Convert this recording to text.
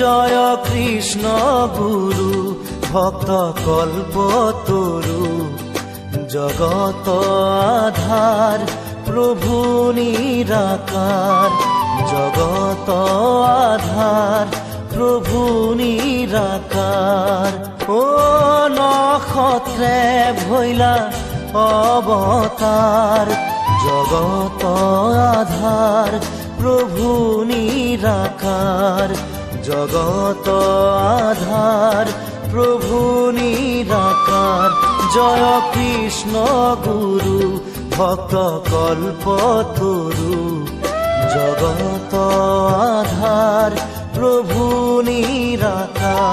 জয় কৃষ্ণ গুরু ভক্ত কল্পতরু, জগত আধার প্রভু নিরাকার, জগত আধার প্রভু নিরাকার। ও নক্ষত্রে ভৈলা অবতার, জগত আধার প্রভু নিরাকার, জগত আধার প্রভু নিরাকার। জয় কৃষ্ণ গুরু ভক্ত কল্পতরু, জগত আধার প্রভু নিরাকার।